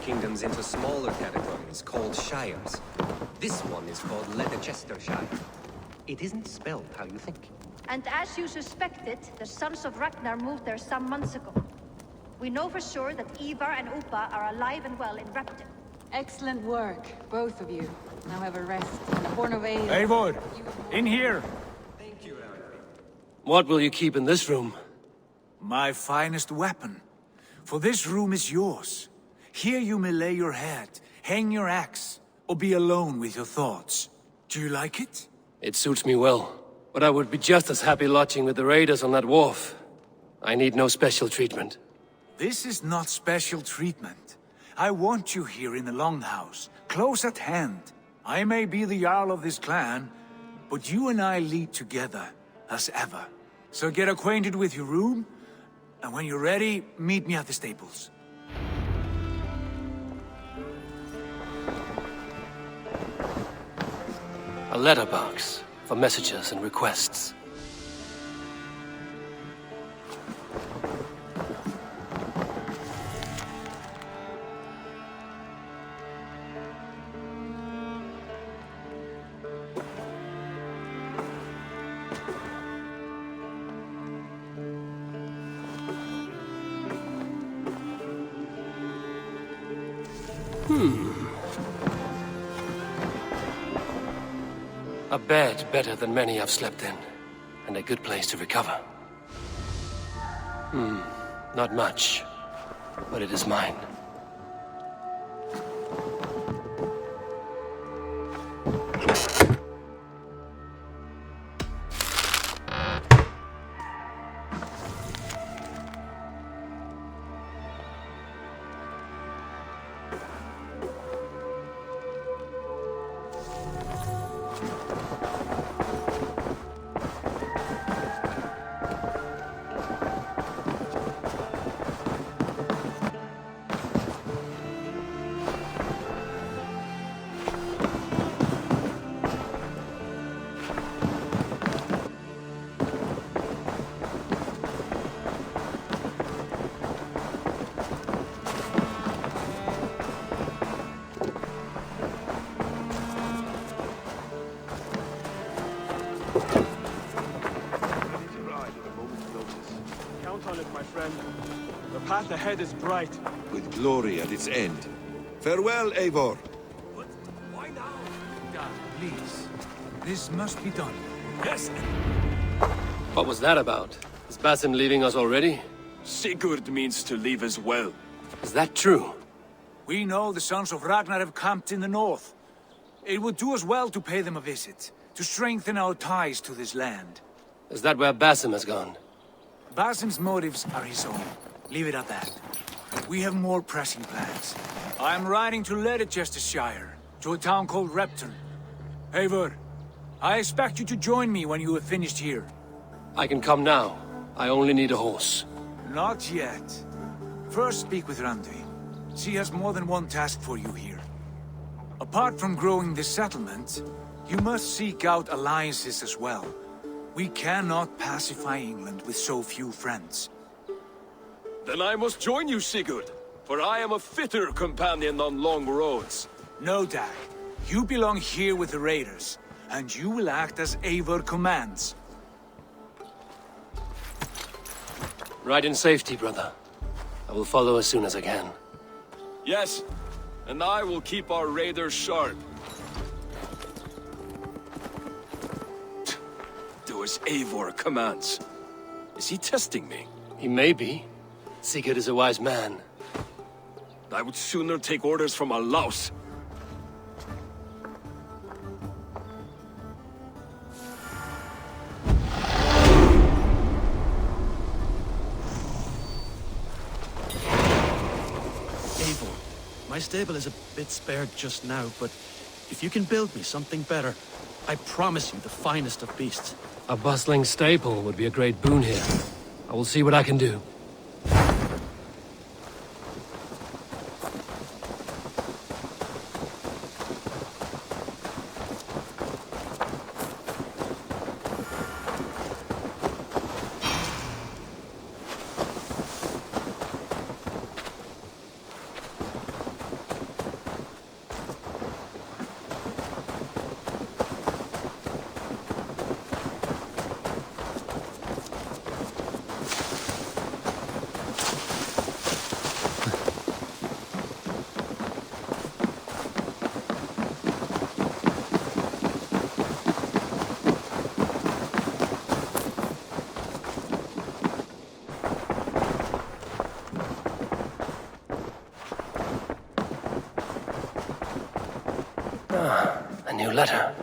kingdoms into smaller catacombs called shires. This one is called Leicester. It isn't spelled how you think. And as you suspected, the Sons of Ragnar moved there some months ago. We know for sure that Eivor and Upa are alive and well in Repton. Excellent work, both of you. Now have a rest and a horn of ale. Eivor! In here! Thank you, Aaron. What will you keep in this room? My finest weapon. For this room is yours. Here you may lay your head, hang your axe, or be alone with your thoughts. Do you like it? It suits me well. But I would be just as happy lodging with the raiders on that wharf. I need no special treatment. This is not special treatment. I want you here in the Longhouse, close at hand. I may be the Jarl of this clan, but you and I lead together, as ever. So get acquainted with your room, and when you're ready, meet me at the stables. A letterbox for messages and requests. A bed better than many I've slept in, and a good place to recover. Not much, but it is mine. The path ahead is bright. With glory at its end. Farewell, Eivor. But why now? Dad, please. This must be done. Yes! What was that about? Is Basim leaving us already? Sigurd means to leave as well. Is that true? We know the Sons of Ragnar have camped in the north. It would do us well to pay them a visit, to strengthen our ties to this land. Is that where Basim has gone? Basim's motives are his own. Leave it at that. We have more pressing plans. I am riding to Leicestershire, to a town called Repton. Eivor, I expect you to join me when you have finished here. I can come now. I only need a horse. Not yet. First speak with Randvi. She has more than one task for you here. Apart from growing this settlement, you must seek out alliances as well. We cannot pacify England with so few friends. Then I must join you, Sigurd, for I am a fitter companion on long roads. No, Dag. You belong here with the raiders, and you will act as Eivor commands. Ride in safety, brother. I will follow as soon as I can. Yes, and I will keep our raiders sharp. Do as Eivor commands. Is he testing me? He may be. Sigurd is a wise man. I would sooner take orders from a louse. Eivor, my stable is a bit spared just now, but if you can build me something better, I promise you the finest of beasts. A bustling stable would be a great boon here. I will see what I can do. A new letter.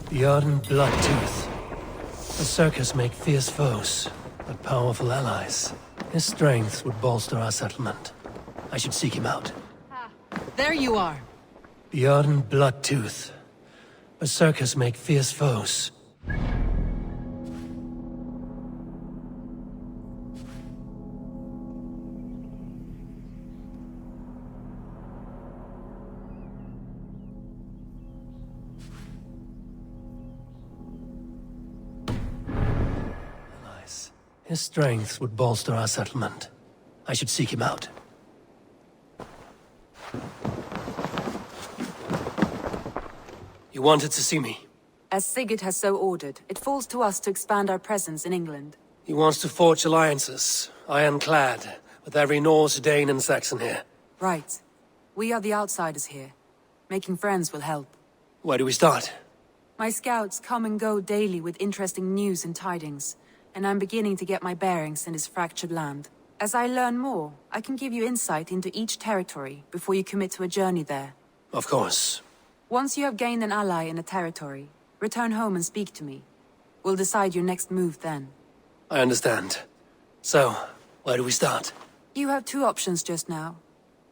Bjorn Bloodtooth. Berserkers make fierce foes, but powerful allies. His strength would bolster our settlement. I should seek him out. There you are. Bjorn Bloodtooth. Berserkers make fierce foes. His strength would bolster our settlement. I should seek him out. You wanted to see me? As Sigurd has so ordered, it falls to us to expand our presence in England. He wants to forge alliances, ironclad, with every Norse, Dane and Saxon here. Right. We are the outsiders here. Making friends will help. Where do we start? My scouts come and go daily with interesting news and tidings, and I'm beginning to get my bearings in this fractured land. As I learn more, I can give you insight into each territory before you commit to a journey there. Of course. Once you have gained an ally in a territory, return home and speak to me. We'll decide your next move then. I understand. So, where do we start? You have two options just now.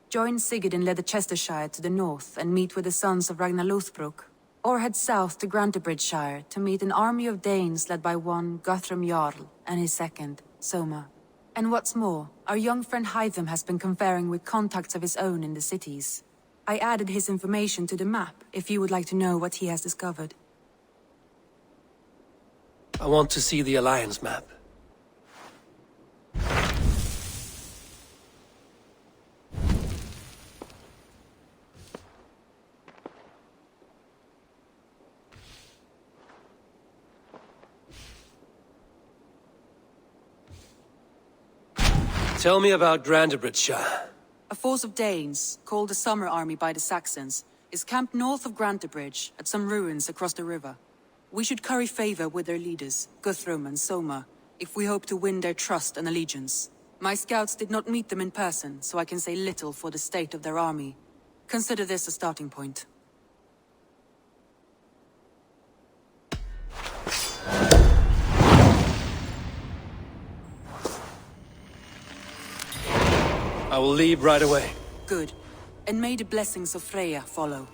Join Sigurd in Leicestershire to the north and meet with the sons of Ragnar Lothbrok, or head south to Grantebridgeshire to meet an army of Danes led by one Guthrum Jarl and his second, Soma. And what's more, our young friend Hytham has been conferring with contacts of his own in the cities. I added his information to the map if you would like to know what he has discovered. I want to see the Alliance map. Tell me about Grantebridgeshire. A force of Danes, called the Summer Army by the Saxons, is camped north of Grantebridge at some ruins across the river. We should curry favor with their leaders, Guthrum and Soma, if we hope to win their trust and allegiance. My scouts did not meet them in person, so I can say little for the state of their army. Consider this a starting point. I will leave right away. Good. And may the blessings of Freya follow.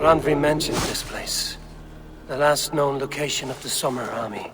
Randvi mentioned this place. The last known location of the Summer Army.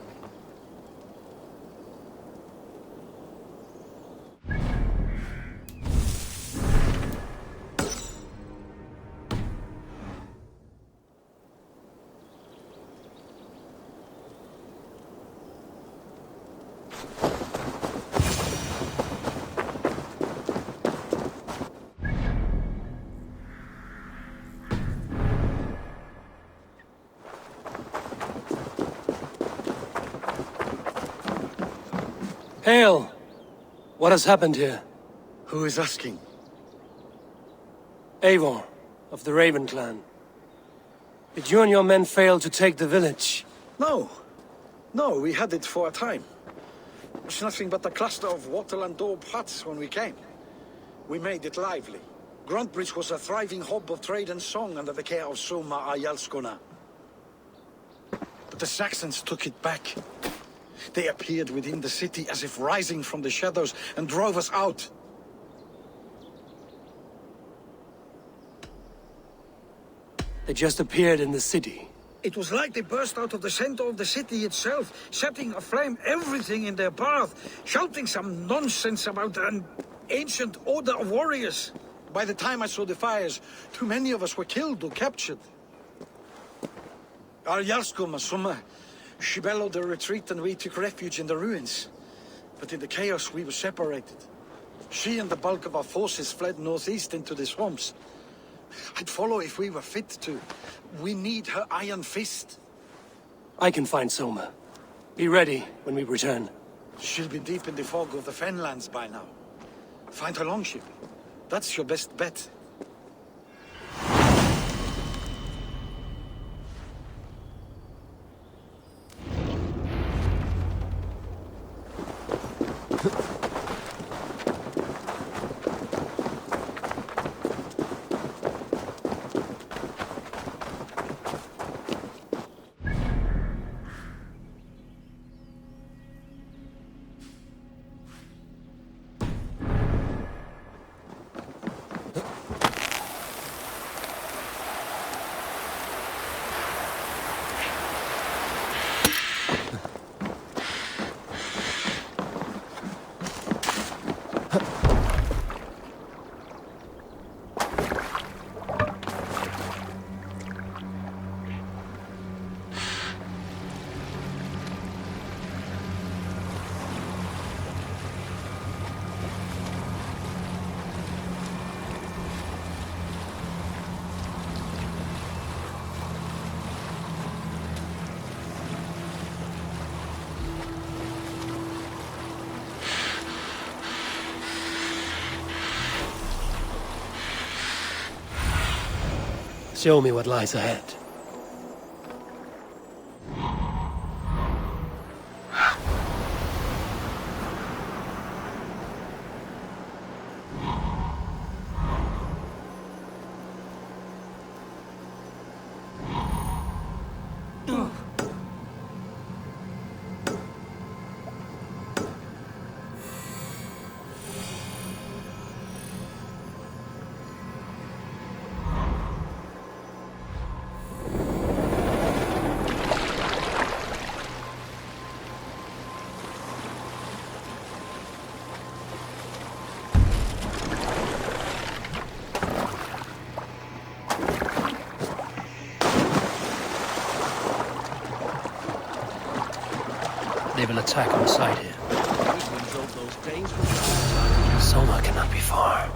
Hail! What has happened here? Who is asking? Eivor, of the Raven clan. Did you and your men fail to take the village? No. No, we had it for a time. It was nothing but a cluster of wattle and daub huts when we came. We made it lively. Gruntbridge was a thriving hub of trade and song under the care of Soma Ayalskona. But the Saxons took it back. They appeared within the city as if rising from the shadows and drove us out. They just appeared in the city. It was like they burst out of the center of the city itself, setting aflame everything in their path, shouting some nonsense about an ancient order of warriors. By the time I saw the fires, too many of us were killed or captured. Our Yarskoma, Soma, she bellowed a retreat and we took refuge in the ruins. But in the chaos we were separated. She and the bulk of our forces fled northeast into the swamps. I'd follow if we were fit to. We need her iron fist. I can find Soma. Be ready when we return. She'll be deep in the fog of the Fenlands by now. Find her longship. That's your best bet. Show me what lies ahead. They will attack on sight here. Soma cannot be far.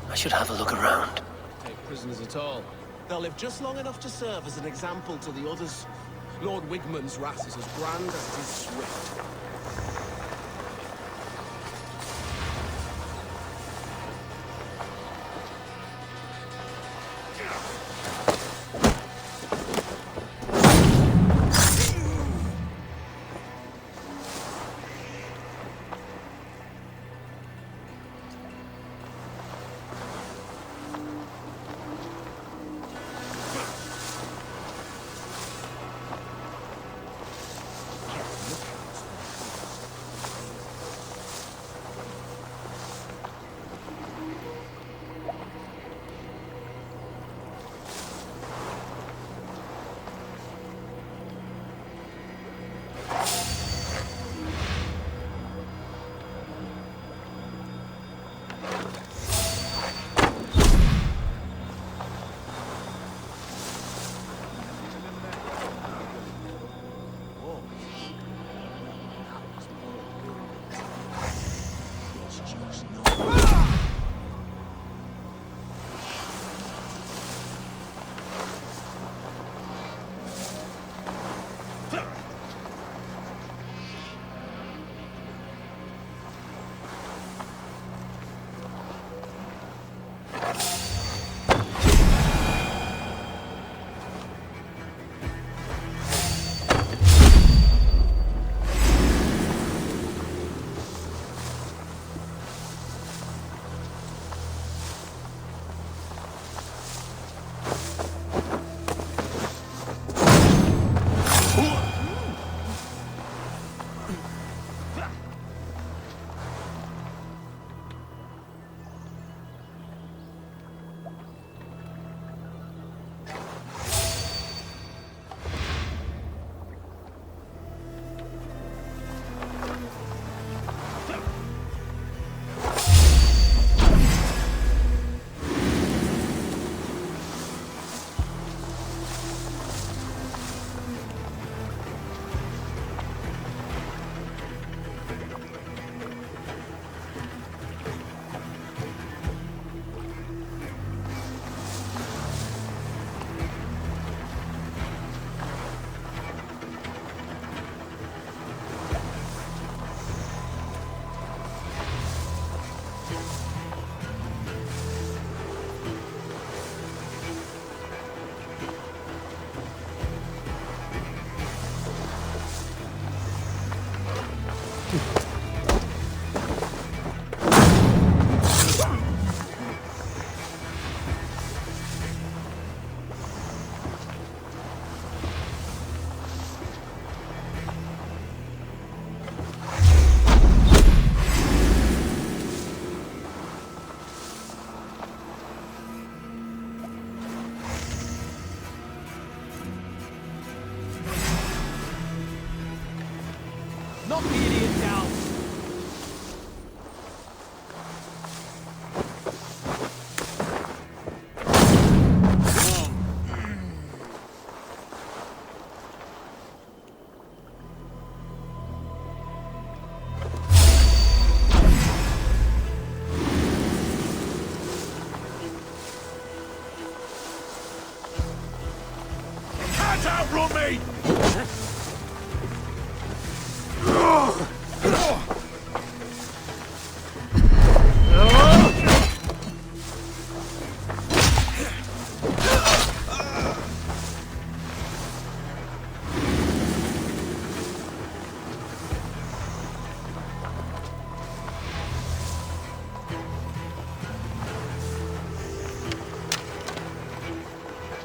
I should have a look around. Take prisoners at all. They'll live just long enough to serve as an example to the others. Lord Wigmund's wrath is as grand as it is swift.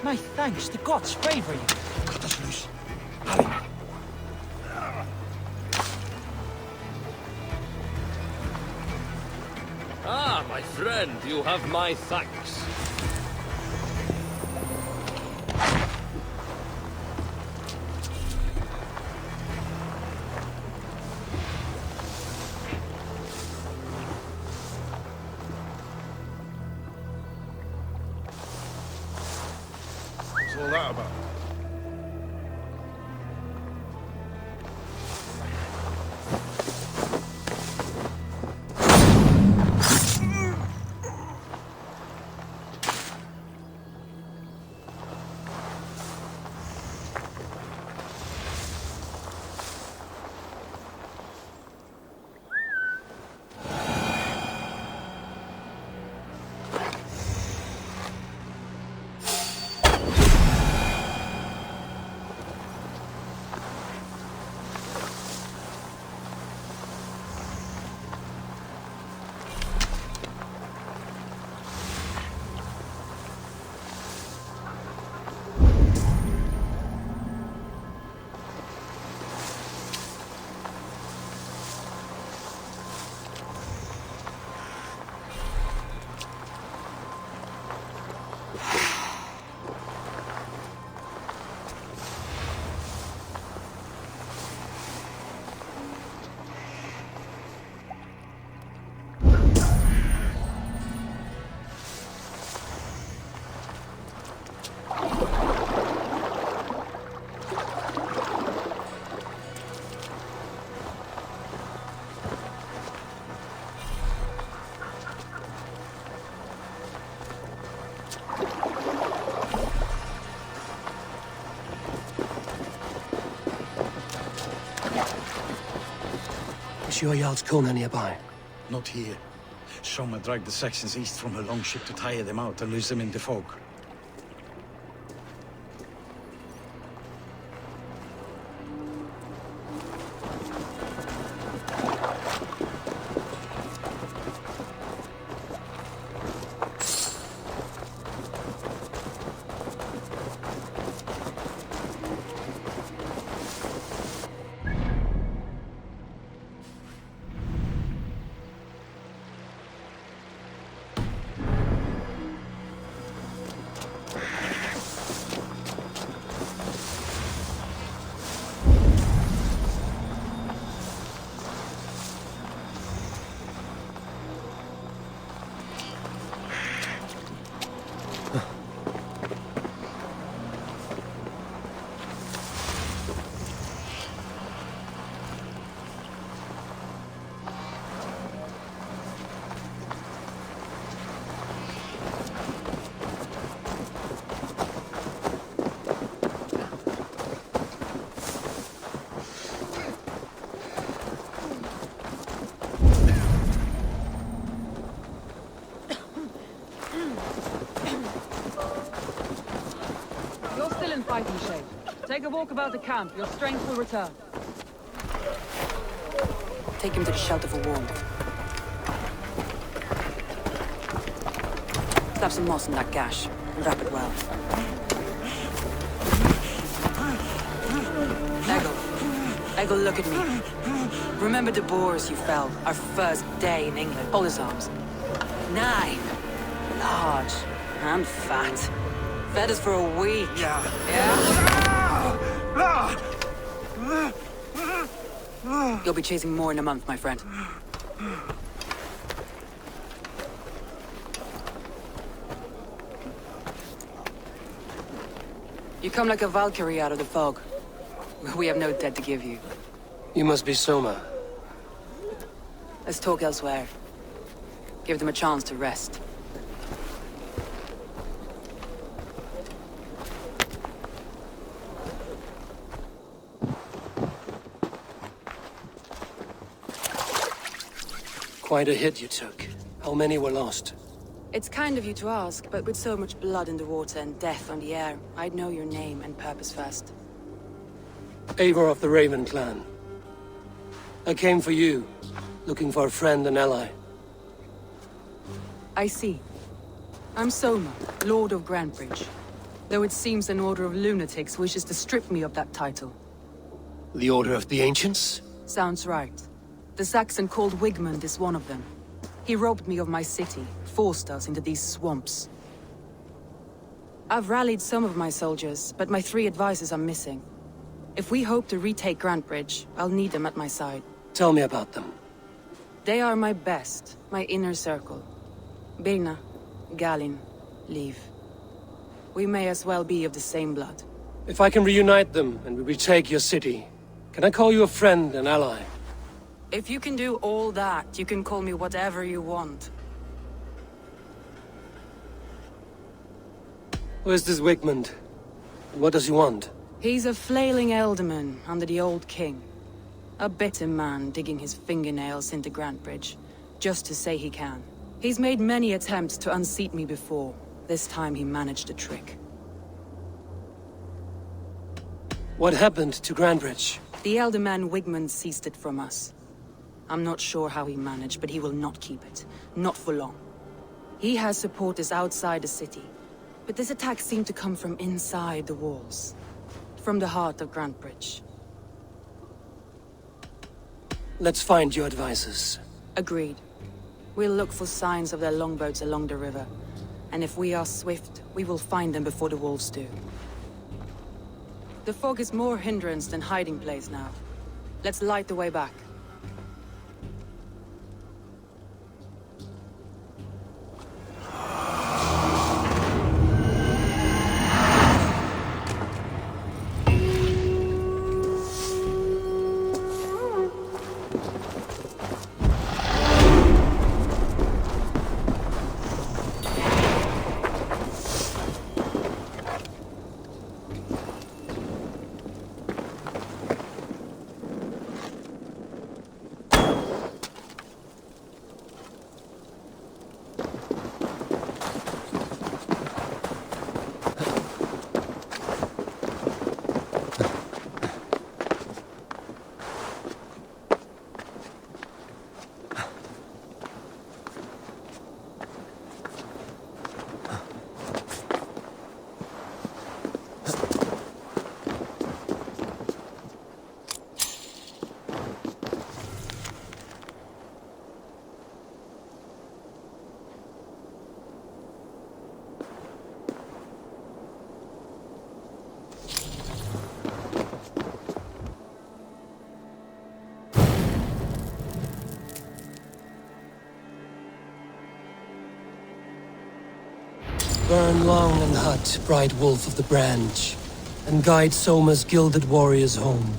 My thanks, the gods favor you. Cut us loose. Hurry. Ah, my friend, you have my thanks. What's all that about? Is your Jarl's corner nearby? Not here. Soma dragged the Saxons east from her longship to tire them out and lose them in the fog. Fighting shape. Take a walk about the camp. Your strength will return. Take him to the shelter for warmth. Slap some moss in that gash and wrap it well. Eggle, look at me. Remember the boars you felled our first day in England? Hold his arms. 9. Large and fat. Fed us for a week. Yeah? You'll be chasing more in a month, my friend. You come like a Valkyrie out of the fog. We have no debt to give you. You must be Soma. Let's talk elsewhere. Give them a chance to rest. Quite a hit you took. How many were lost? It's kind of you to ask, but with so much blood in the water and death on the air, I'd know your name and purpose first. Eivor of the Raven clan. I came for you, looking for a friend and ally. I see. I'm Soma, Lord of Grantebridge. Though it seems an order of lunatics wishes to strip me of that title. The Order of the Ancients? Sounds right. The Saxon called Wigmund is one of them. He robbed me of my city, forced us into these swamps. I've rallied some of my soldiers, but my 3 advisors are missing. If we hope to retake Grantebridge, I'll need them at my side. Tell me about them. They are my best, my inner circle. Birna, Galin, Liv. We may as well be of the same blood. If I can reunite them and we retake your city, can I call you a friend and ally? If you can do all that, you can call me whatever you want. Who is this Wigmund? And what does he want? He's a flailing elderman under the old king. A bitter man digging his fingernails into Grantebridge, just to say he can. He's made many attempts to unseat me before. This time he managed a trick. What happened to Grantebridge? The elderman Wigmund seized it from us. I'm not sure how he managed, but he will not keep it. Not for long. He has supporters outside the city, but this attack seemed to come from inside the walls. From the heart of Grantebridge. Let's find your advisors. Agreed. We'll look for signs of their longboats along the river. And if we are swift, we will find them before the wolves do. The fog is more hindrance than hiding place now. Let's light the way back. Burn long and hot, bright wolf of the branch, and guide Soma's gilded warriors home.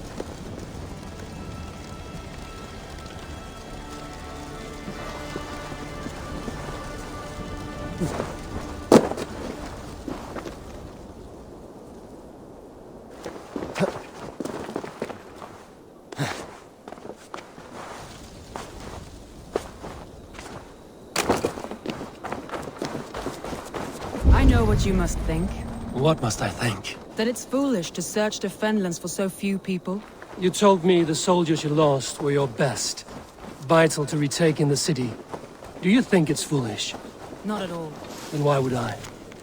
I know what you must think. What must I think? That it's foolish to search the Fenlands for so few people. You told me the soldiers you lost were your best. Vital to retaking the city. Do you think it's foolish? Not at all. Then why would I?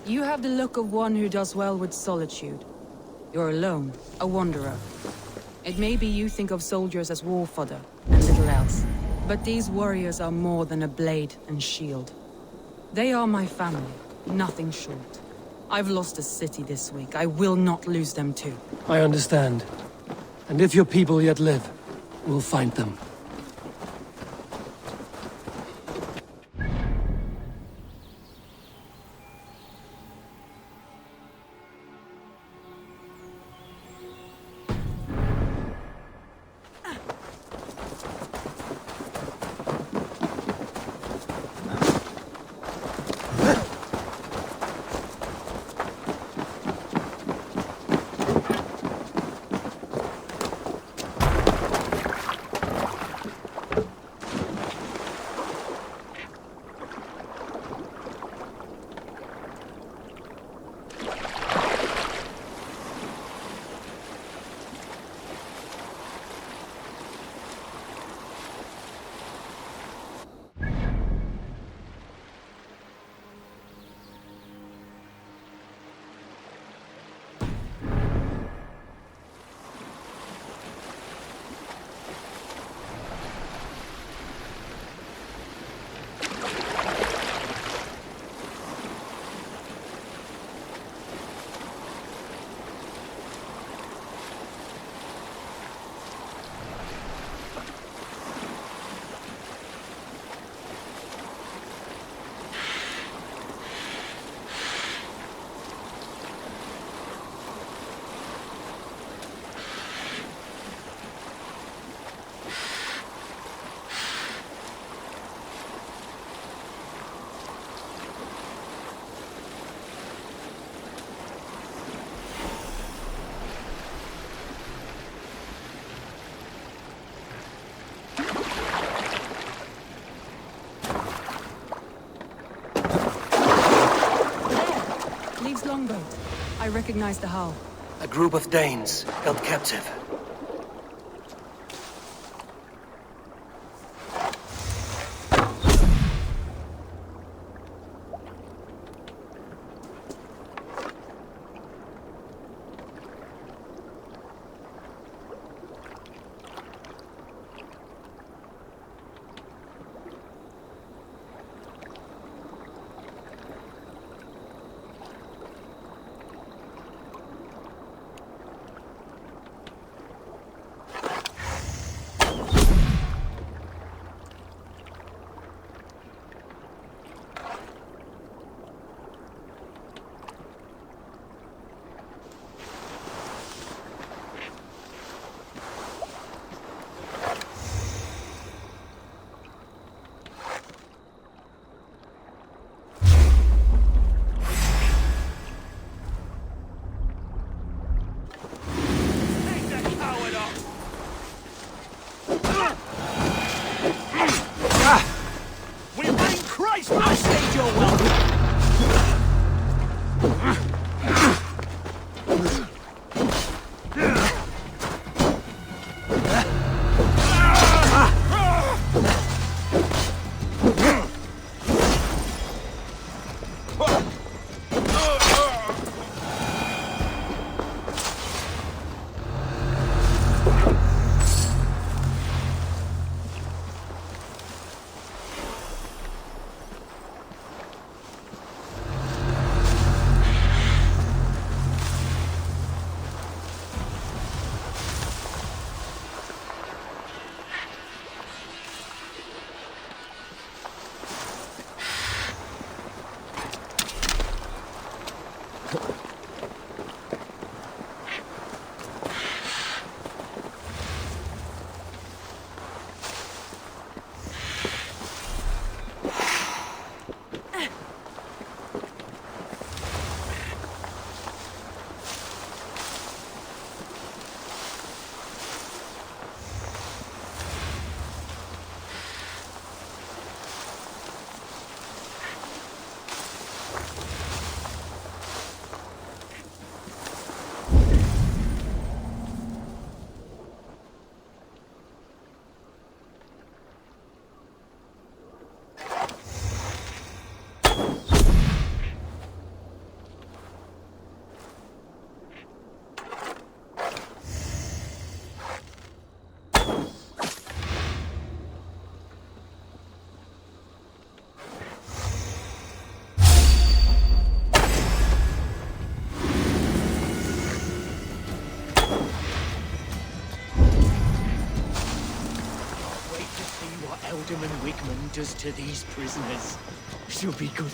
You have the look of one who does well with solitude. You're alone, a wanderer. It may be you think of soldiers as war fodder, and little else. But these warriors are more than a blade and shield. They are my family, nothing short. I've lost a city this week. I will not lose them too. I understand. And if your people yet live, we'll find them. longboat. I recognize the hull. A group of Danes held captive. Alderman Wigman does to these prisoners. She'll be good.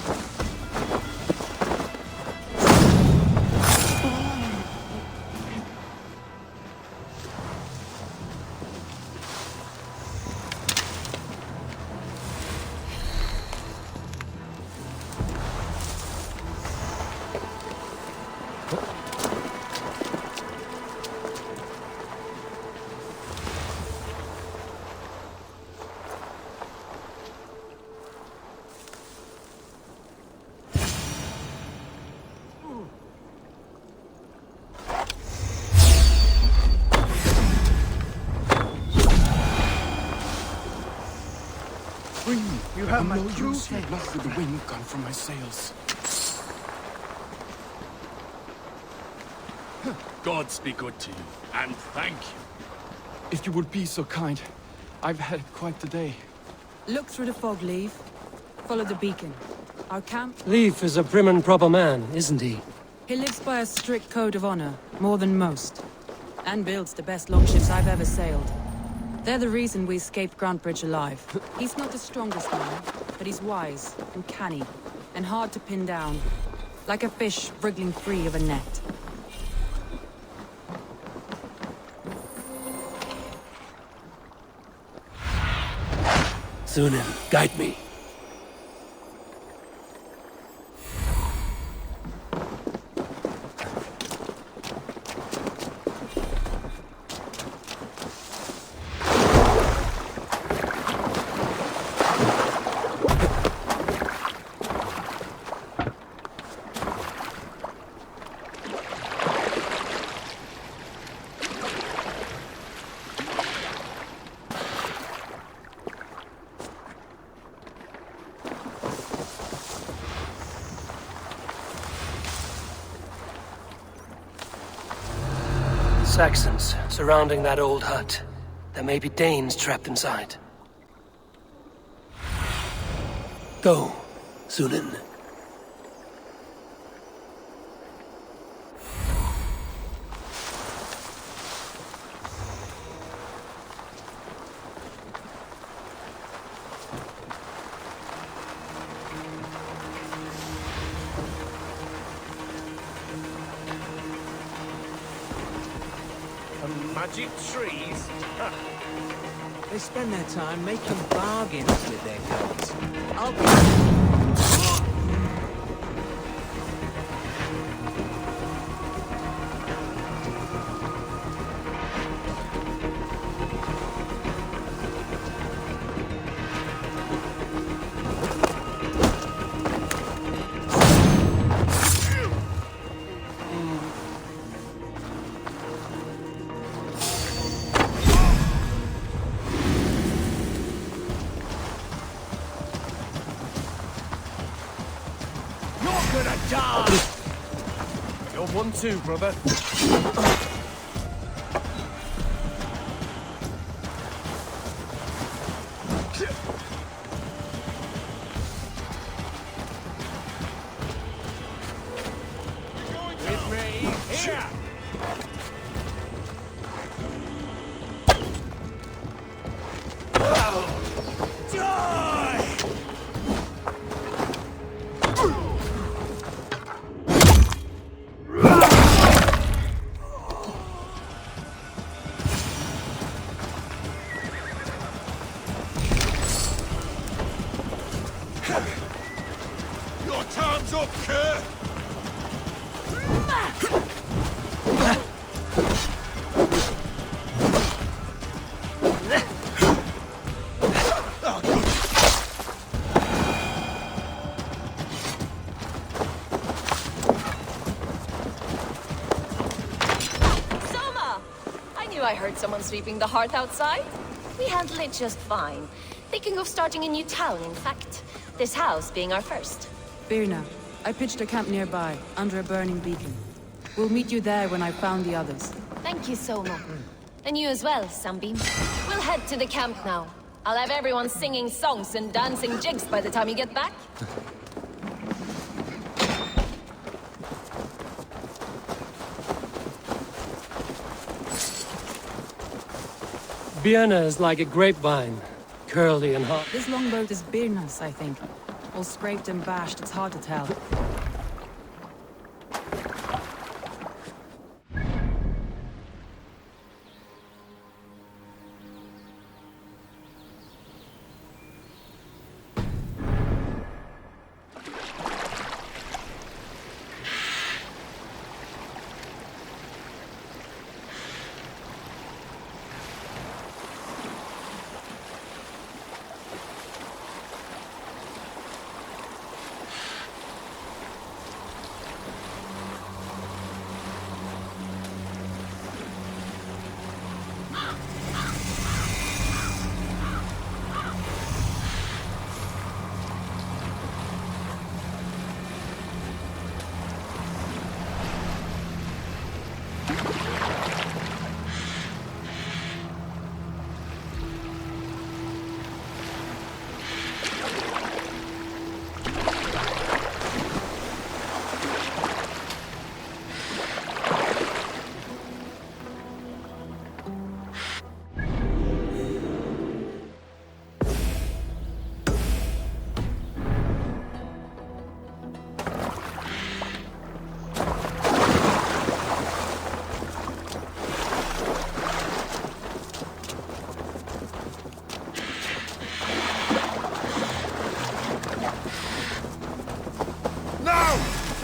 You have no use for blood with the wind gone from my sails. Gods be good to you, and thank you. If you would be so kind, I've had quite the day. Look through the fog, Leaf. Follow the beacon. Our camp? Leif is a prim and proper man, isn't he? He lives by a strict code of honor, more than most. And builds the best longships I've ever sailed. They're the reason we escaped Grantebridge alive. He's not the strongest man, but he's wise and canny, and hard to pin down. Like a fish wriggling free of a net. Sunan, guide me. Saxons surrounding that old hut. There may be Danes trapped inside. Go, Sunan. Magic trees? They spend their time making bargains with their gods. You're one too, brother. With me, here! Your time's up, Kerr! I heard someone sweeping the hearth outside. We handled it just fine. Thinking of starting a new town, in fact. This house being our first. Birna, I pitched a camp nearby, under a burning beacon. We'll meet you there when I've found the others. Thank you, Soma. And you as well, Sunbeam. We'll head to the camp now. I'll have everyone singing songs and dancing jigs by the time you get back. Birna is like a grapevine, curly and hot. This longboat is Birna's, I think. All scraped and bashed, it's hard to tell.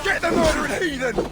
Get the murdering heathen!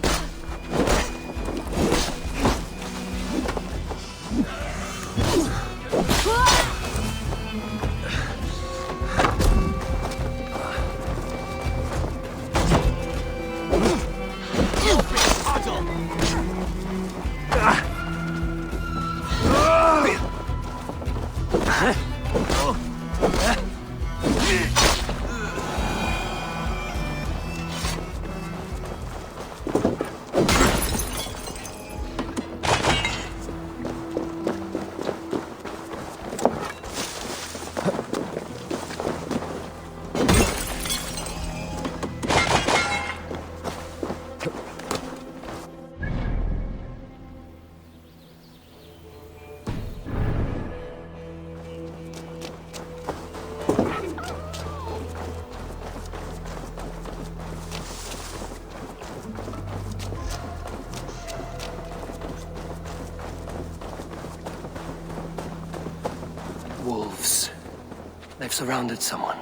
They've surrounded someone.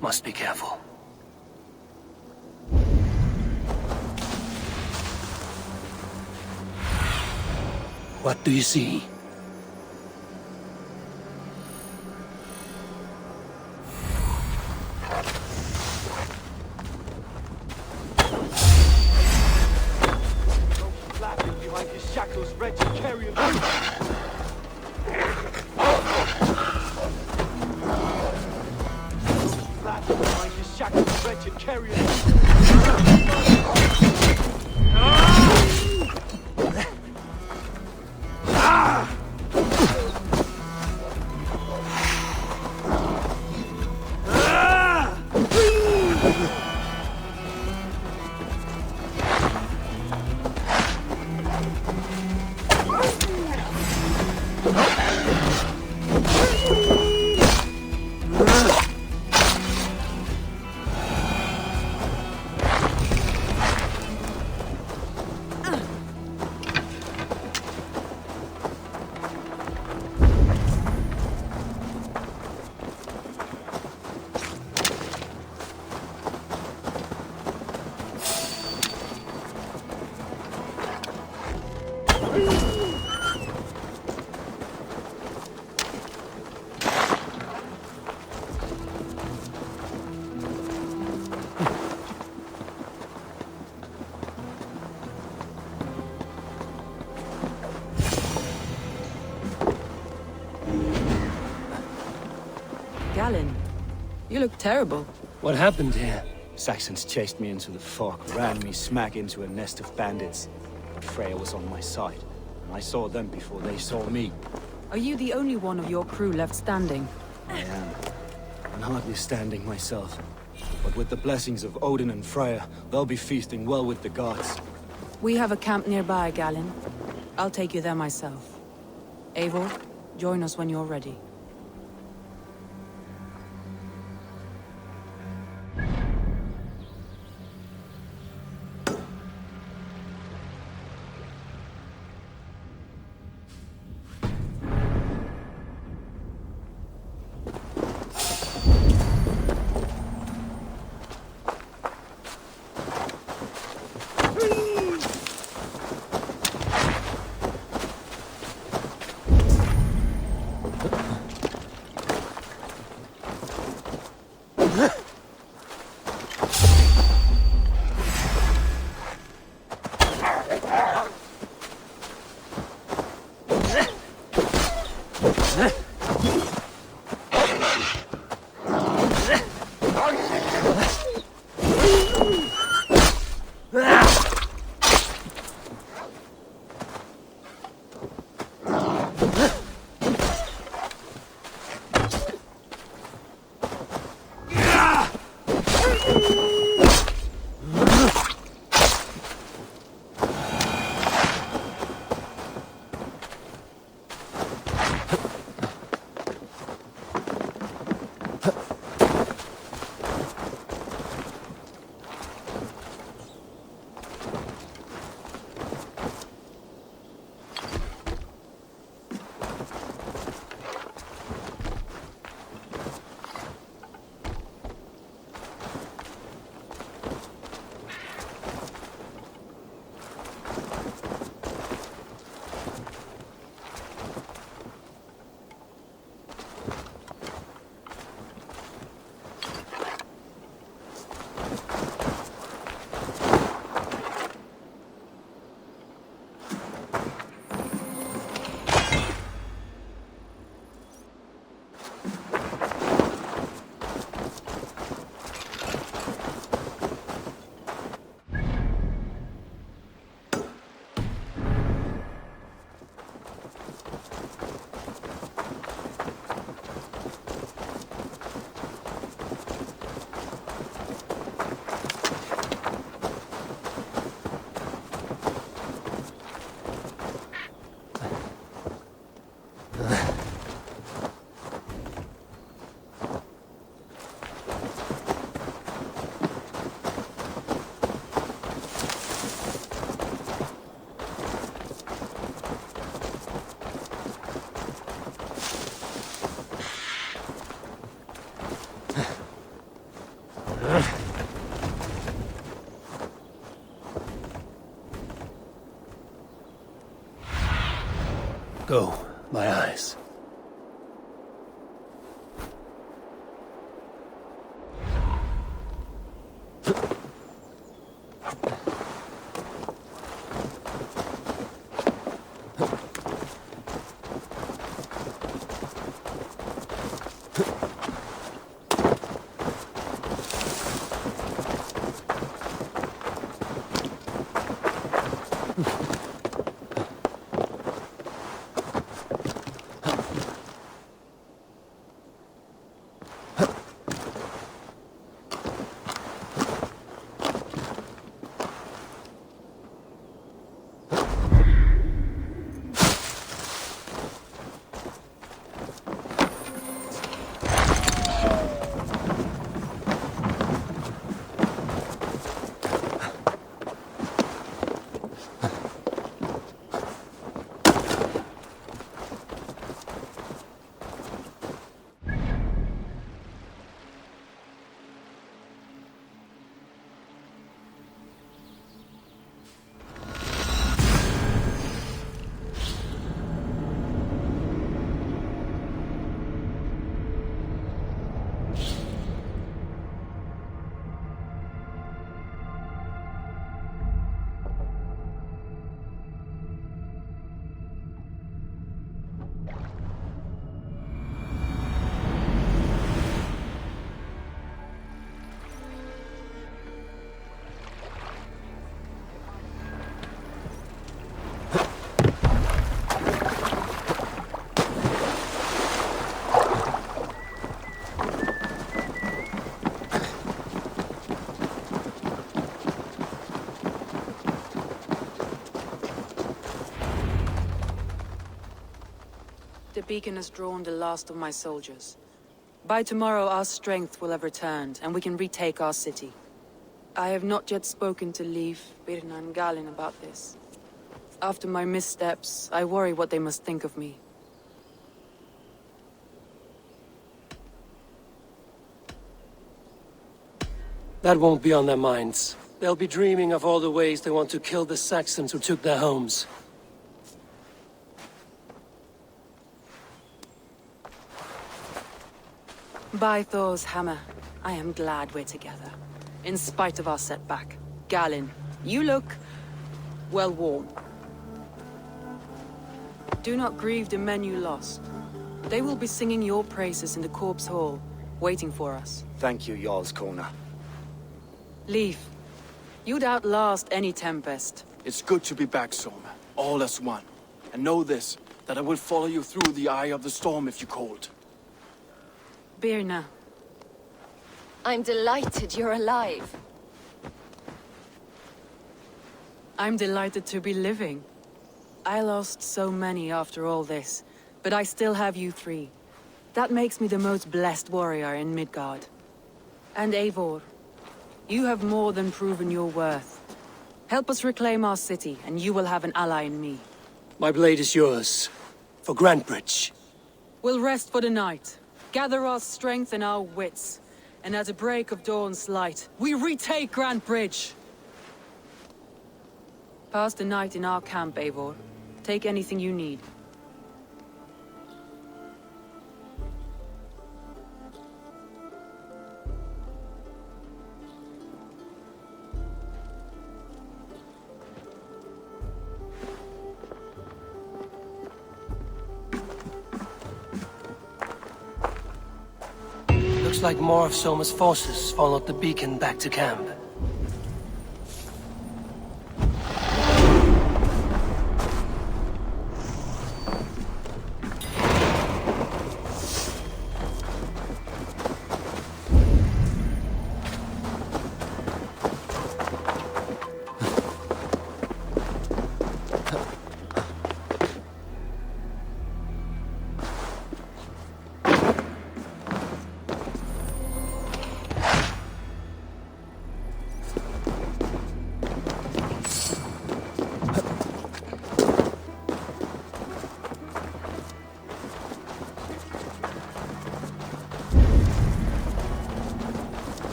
Must be careful. What do you see? Behind his shackles, wretched carrion. Behind his shackles, wretched carrion. Galen, you look terrible. What happened here? Saxons chased me into the fog, ran me smack into a nest of bandits. But Freya was on my side, and I saw them before they saw me. Are you the only one of your crew left standing? I am. I'm hardly standing myself. But with the blessings of Odin and Freya, they'll be feasting well with the gods. We have a camp nearby, Galen. I'll take you there myself. Eivor, join us when you're ready. Go, my eyes. The beacon has drawn the last of my soldiers. By tomorrow our strength will have returned, and we can retake our city. I have not yet spoken to Leif, Birna and Galin about this. After my missteps, I worry what they must think of me. That won't be on their minds. They'll be dreaming of all the ways they want to kill the Saxons who took their homes. By Thor's hammer, I am glad we're together. In spite of our setback. Galin, you look well worn. Do not grieve the men you lost. They will be singing your praises in the Corpse Hall, waiting for us. Thank you, Jarl's Corner. Leif, you'd outlast any tempest. It's good to be back, Soma. All as one. And know this, that I will follow you through the eye of the storm if you called. Birna. I'm delighted you're alive. I'm delighted to be living. I lost so many after all this, but I still have you three. That makes me the most blessed warrior in Midgard. And Eivor, you have more than proven your worth. Help us reclaim our city, and you will have an ally in me. My blade is yours. For Grantebridge. We'll rest for the night. Gather our strength and our wits. And at the break of dawn's light, we retake Grantebridge! Pass the night in our camp, Eivor. Take anything you need. Looks like more of Soma's forces followed the beacon back to camp.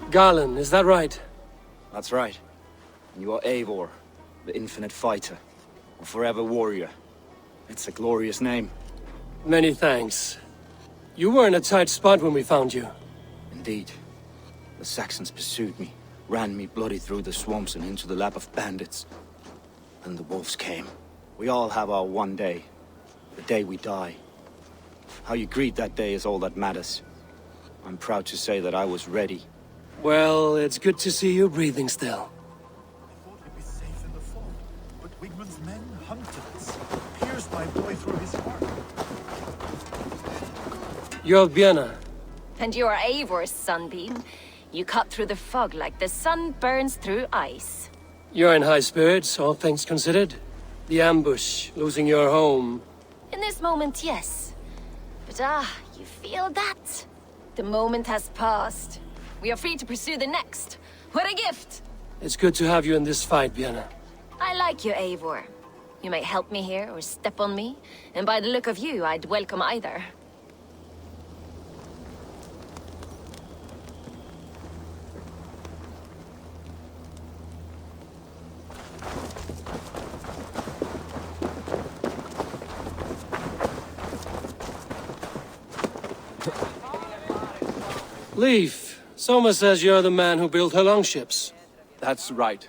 Garland, is that right? That's right. And you are Eivor, the infinite fighter, a forever warrior. It's a glorious name. Many thanks. You were in a tight spot when we found you. Indeed. The Saxons pursued me, ran me bloody through the swamps and into the lap of bandits. Then the wolves came. We all have our one day. The day we die. How you greet that day is all that matters. I'm proud to say that I was ready. Well, it's good to see you breathing still. I thought we'd be safe in the fog, but Wigmund's men hunted us, pierced my boy through his heart. You're Björna. And you are Eivor's sunbeam. You cut through the fog like the sun burns through ice. You're in high spirits, all things considered. The ambush, losing your home. In this moment, yes. But you feel that? The moment has passed. We are free to pursue the next. What a gift! It's good to have you in this fight, Björna. I like you, Eivor. You may help me here or step on me, and by the look of you, I'd welcome either. Leif, Soma says you're the man who built her longships. That's right.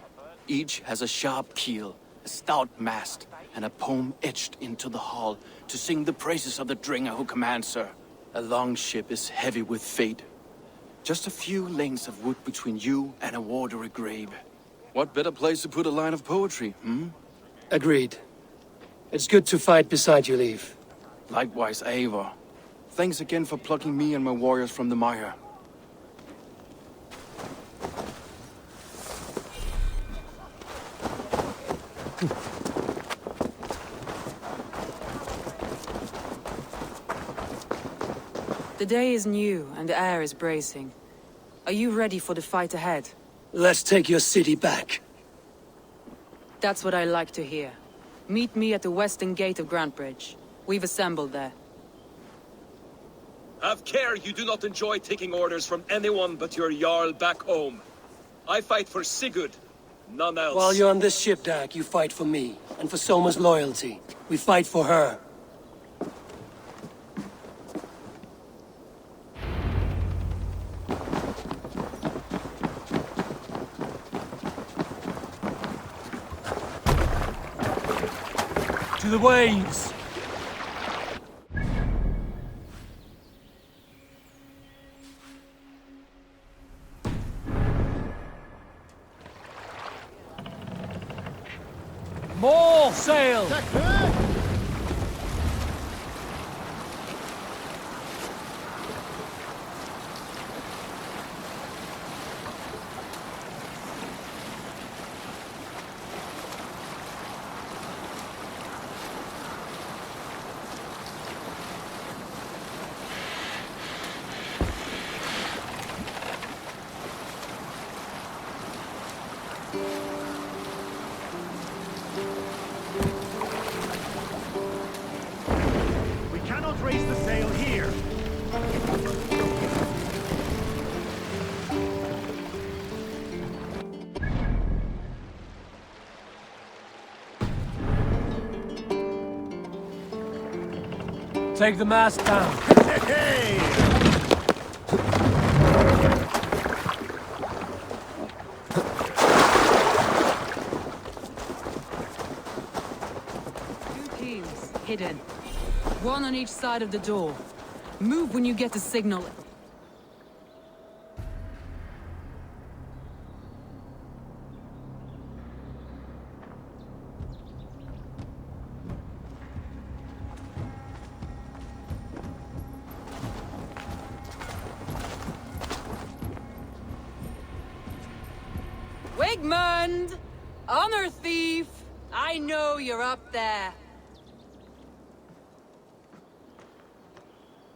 Each has a sharp keel, a stout mast, and a poem etched into the hull to sing the praises of the dringer who commands her. A longship is heavy with fate. Just a few lengths of wood between you and a watery grave. What better place to put a line of poetry, hmm? Agreed. It's good to fight beside you, Leif. Likewise, Eivor. Thanks again for plucking me and my warriors from the mire. The day is new, and the air is bracing. Are you ready for the fight ahead? Let's take your city back. That's what I like to hear. Meet me at the western gate of Grantebridge. We've assembled there. Have care you do not enjoy taking orders from anyone but your Jarl back home. I fight for Sigurd, none else. While you're on this ship, Dag, you fight for me, and for Soma's loyalty. We fight for her. To the waves! More sail! We cannot raise the sail here. Take the mast down. Hey! Two teams, hidden. One on each side of the door. Move when you get the signal. Wigmund! Honor thief! I know you're up there.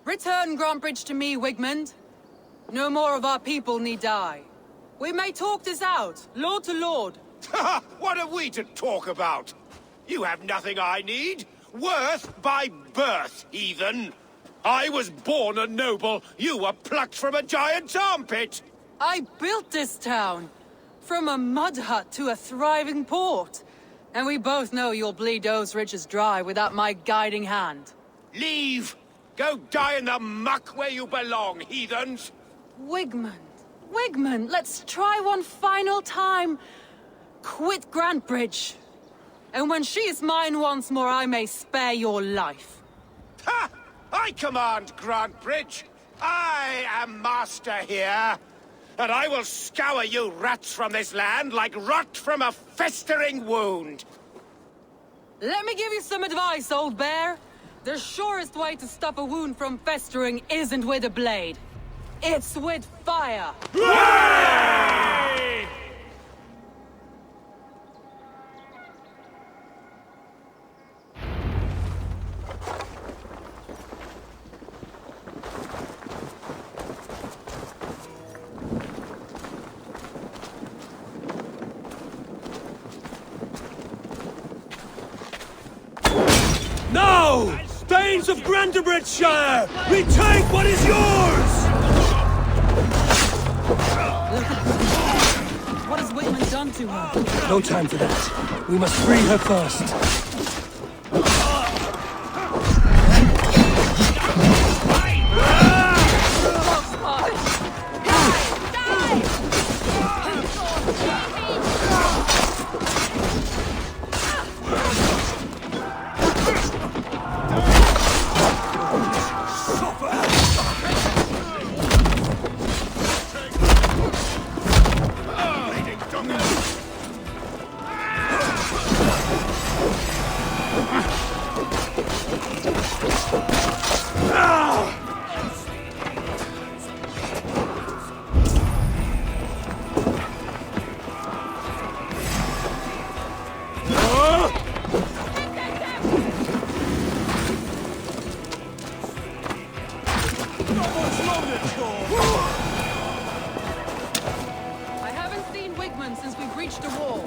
Return Grantebridge to me, Wigmund. No more of our people need die. We may talk this out, lord to lord. What are we to talk about? You have nothing I need. Worth by birth, heathen. I was born a noble. You were plucked from a giant's armpit. I built this town! From a mud hut to a thriving port. And we both know you'll bleed those riches dry without my guiding hand. Leave! Go die in the muck where you belong, heathens! Wigmund, Wigmund, let's try one final time. Quit Grantebridge. And when she is mine once more, I may spare your life. Ha! I command Grantebridge! I am master here! And I will scour you rats from this land like rot from a festering wound! Let me give you some advice, old bear. The surest way to stop a wound from festering isn't with a blade. It's with fire! Hooray! No! Thanes of Grantebridgeshire! Retake what is yours! What has Wigmund done to her? No time for that. We must free her first. I haven't seen Wigmund since we breached the wall.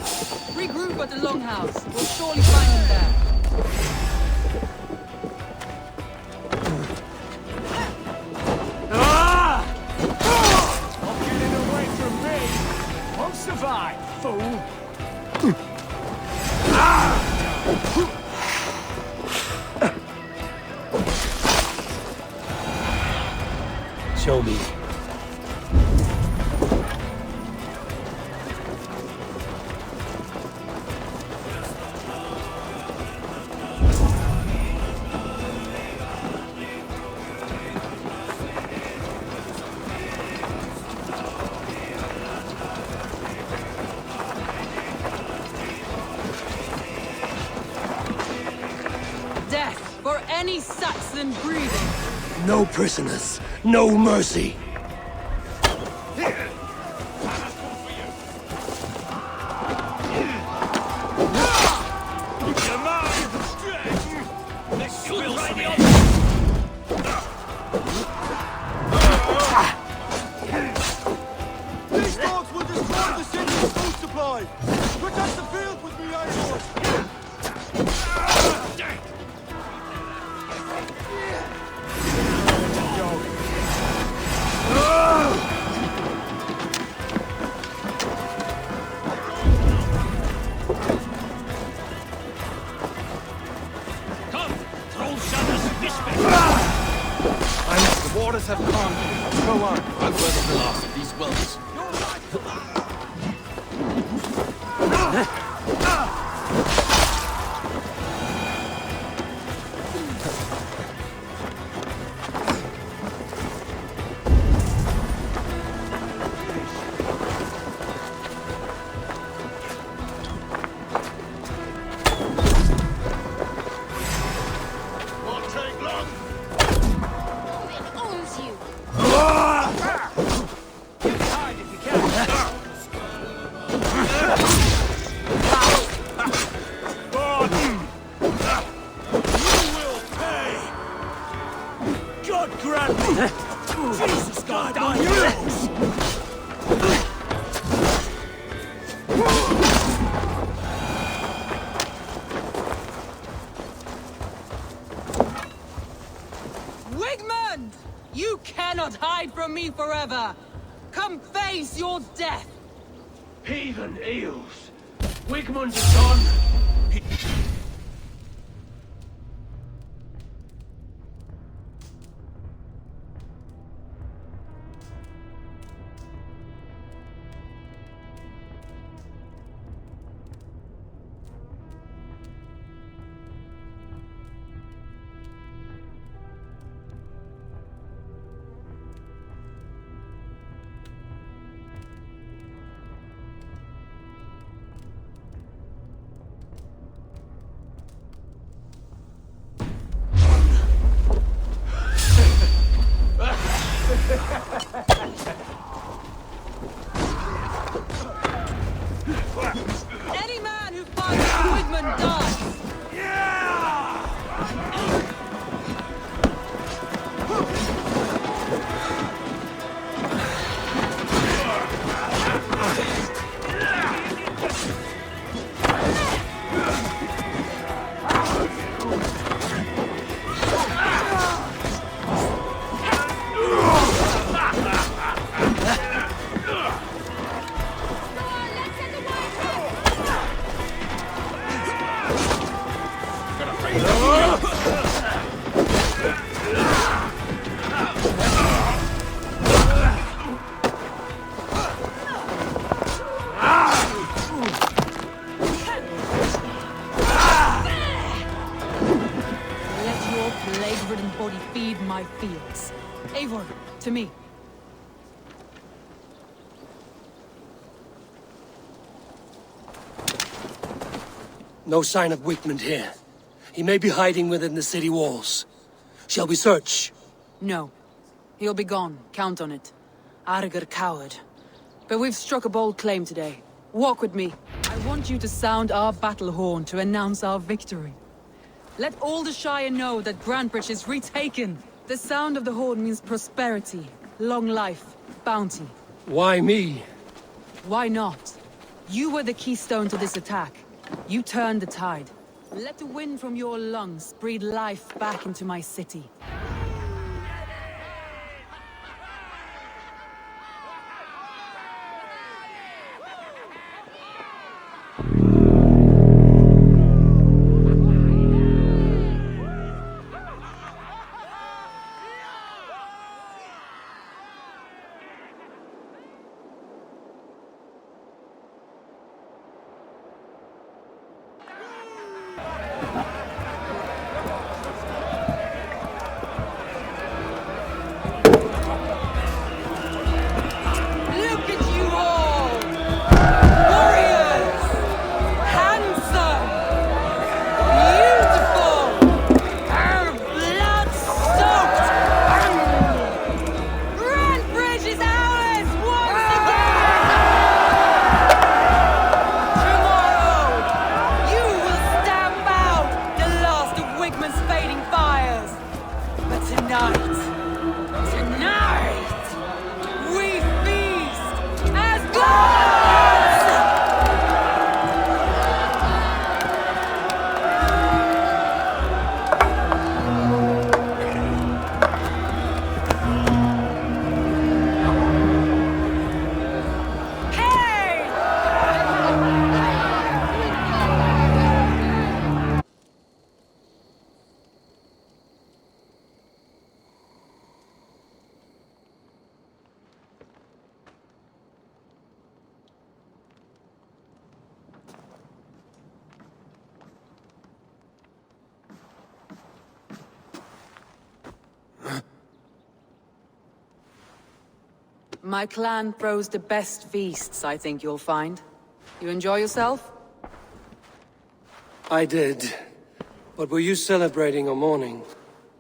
Regroup at the Longhouse. We'll surely find him there. Not getting away from me! Won't survive, fool! Show me. Death for any Saxon breathing. No prisoners, no mercy. These dogs will destroy the city's food supply! Protect the field with me, Eivor! The waters have calmed. Go on. I'll weather the last of these wells. Won't take long! It owns you. Get behind if you can! God grant me! Jesus God, my heels! Wigmund! You cannot hide from me forever! Come face your death! Heathen eels! Wigmund is gone! Any man who fights for Wigmund dies! Let your plague-ridden body feed my fields. Eivor, to me. No sign of Wigmund here. He may be hiding within the city walls. Shall we search? No. He'll be gone, count on it. Arger coward. But we've struck a bold claim today. Walk with me. I want you to sound our battle horn to announce our victory. Let all the Shire know that Grantebridge is retaken. The sound of the horn means prosperity, long life, bounty. Why me? Why not? You were the keystone to this attack. You turned the tide. Let the wind from your lungs breathe life back into my city. Look at you all! Warriors! Handsome! Beautiful! Blood-soaked! Grantebridge is ours once again! Tomorrow, you will stamp out the last of Wigmund's fading fires. But tonight, we feast as gods! Hey! My clan throws the best feasts, I think you'll find. You enjoy yourself? I did. But were you celebrating or mourning?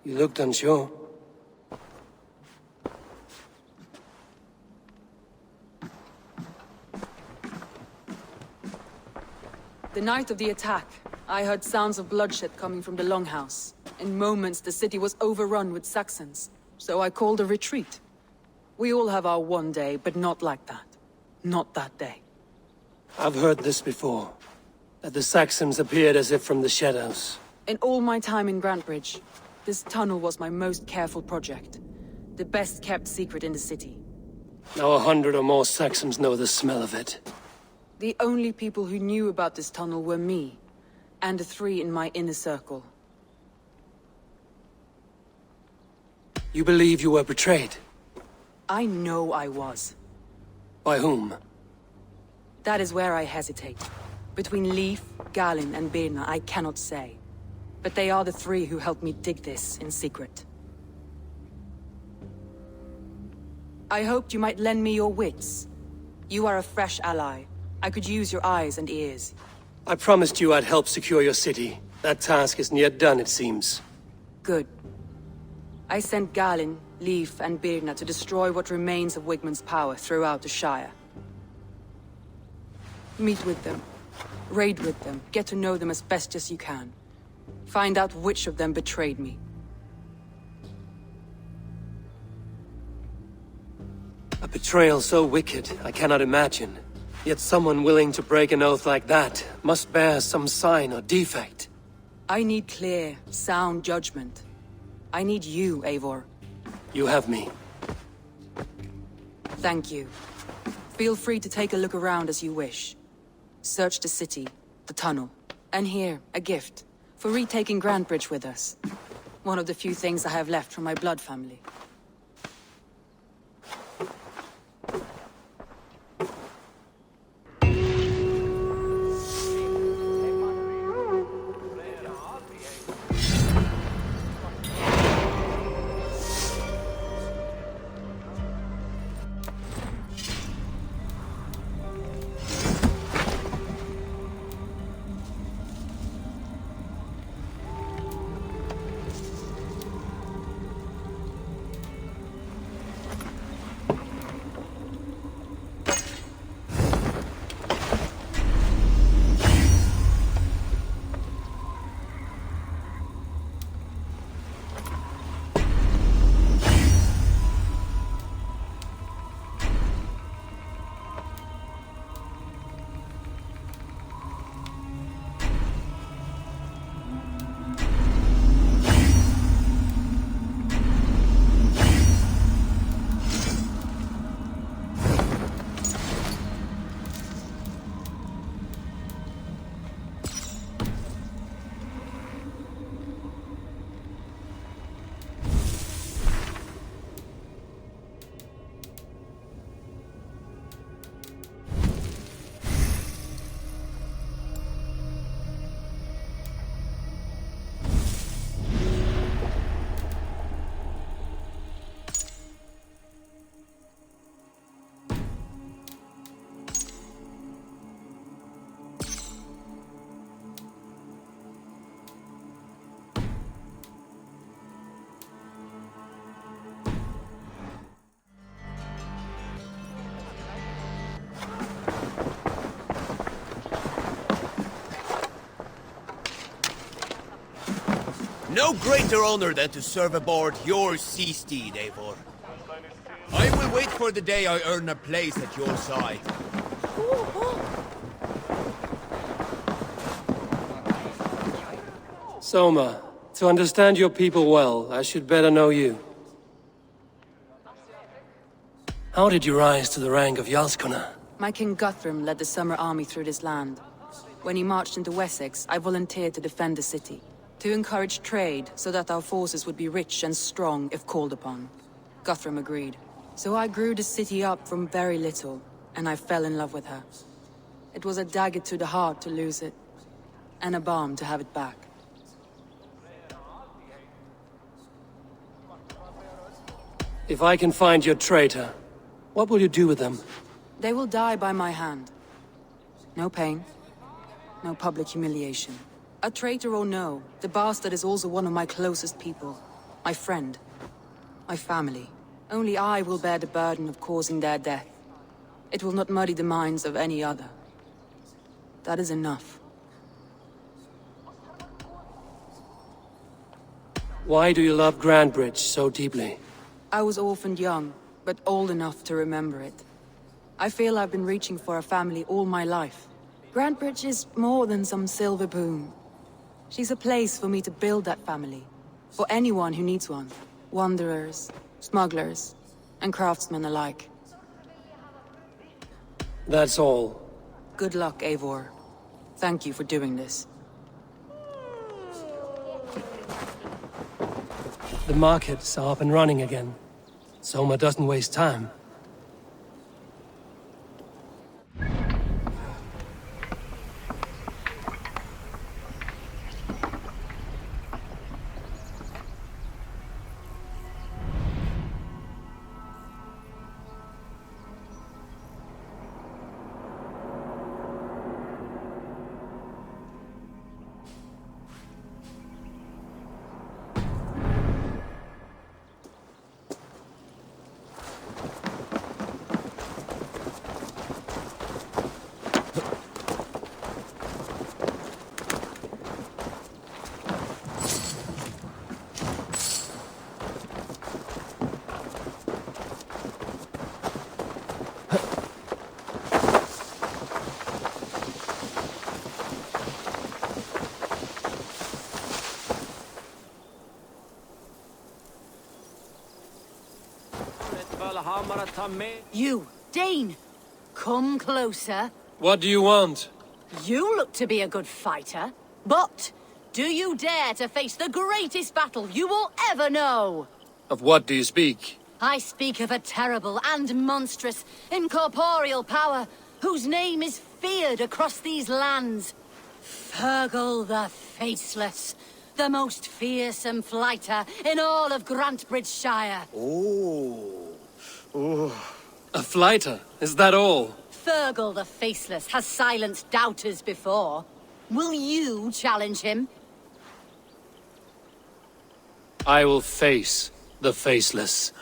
You looked unsure. The night of the attack, I heard sounds of bloodshed coming from the Longhouse. In moments, the city was overrun with Saxons, so I called a retreat. We all have our one day, but not like that. Not that day. I've heard this before. That the Saxons appeared as if from the shadows. In all my time in Grantebridge, this tunnel was my most careful project. The best kept secret in the city. Now 100 or more Saxons know the smell of it. The only people who knew about this tunnel were me, and the 3 in my inner circle. You believe you were betrayed? I know I was. By whom? That is where I hesitate. Between Leif, Galin, and Birna, I cannot say. But they are the 3 who helped me dig this in secret. I hoped you might lend me your wits. You are a fresh ally. I could use your eyes and ears. I promised you I'd help secure your city. That task isn't yet done, it seems. Good. I sent Galin, Leif, and Birna to destroy what remains of Wigmund's power throughout the Shire. Meet with them. Raid with them. Get to know them as best as you can. Find out which of them betrayed me. A betrayal so wicked, I cannot imagine. Yet someone willing to break an oath like that must bear some sign or defect. I need clear, sound judgment. I need you, Eivor. You have me. Thank you. Feel free to take a look around as you wish. Search the city, the tunnel, and here, a gift, for retaking Grantebridge with us. One of the few things I have left from my blood family. No greater honor than to serve aboard your sea steed, Eivor. I will wait for the day I earn a place at your side. Soma, to understand your people well, I should better know you. How did you rise to the rank of Jarlskona? My King Guthrum led the summer army through this land. When he marched into Wessex, I volunteered to defend the city. To encourage trade, so that our forces would be rich and strong if called upon. Guthrum agreed. So I grew the city up from very little, and I fell in love with her. It was a dagger to the heart to lose it, and a balm to have it back. If I can find your traitor, what will you do with them? They will die by my hand. No pain, no public humiliation. A traitor or no, the bastard is also one of my closest people. My friend. My family. Only I will bear the burden of causing their death. It will not muddy the minds of any other. That is enough. Why do you love Grantebridge so deeply? I was orphaned young, but old enough to remember it. I feel I've been reaching for a family all my life. Grantebridge is more than some silver boon. She's a place for me to build that family. For anyone who needs one. Wanderers, smugglers, and craftsmen alike. That's all. Good luck, Eivor. Thank you for doing this. The markets are up and running again. Soma doesn't waste time. You, Dane! Come closer. What do you want? You look to be a good fighter, but do you dare to face the greatest battle you will ever know? Of what do you speak? I speak of a terrible and monstrous, incorporeal power whose name is feared across these lands. Fergal the Faceless, the most fearsome fighter in all of Grantebridgeshire. A flighter? Is that all? Fergal the Faceless has silenced doubters before. Will you challenge him? I will face the Faceless.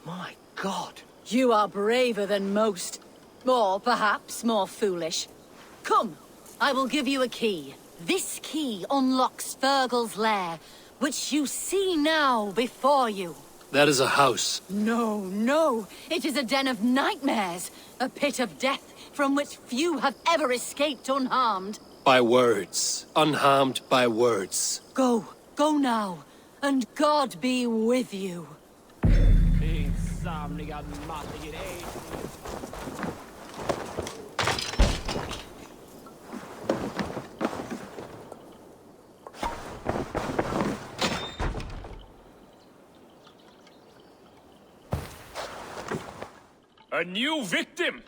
My God. You are braver than most. Or perhaps more foolish. Come, I will give you a key. This key unlocks Fergal's lair, which you see now before you. That is a house. No, no. It is a den of nightmares. A pit of death from which few have ever escaped unharmed. By words. Unharmed by words. Go. Go now. And God be with you. A new victim?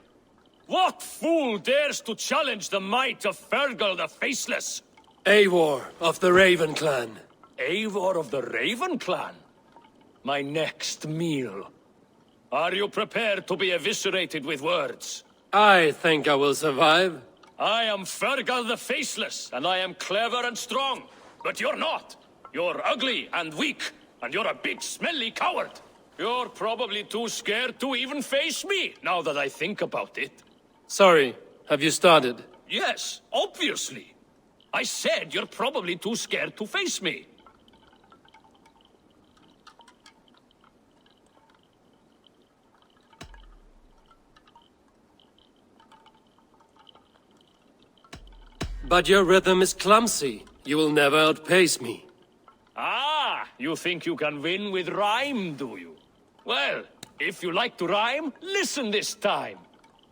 What fool dares to challenge the might of Fergal the Faceless? Eivor of the Raven Clan. Eivor of the Raven Clan? My next meal. Are you prepared to be eviscerated with words? I think I will survive. I am Fergal the Faceless, and I am clever and strong. But you're not. You're ugly and weak, and you're a big smelly coward. You're probably too scared to even face me, now that I think about it. Sorry, have you started? Yes, obviously. I said you're probably too scared to face me. But your rhythm is clumsy. You will never outpace me. Ah, you think you can win with rhyme, do you? Well, if you like to rhyme, listen this time.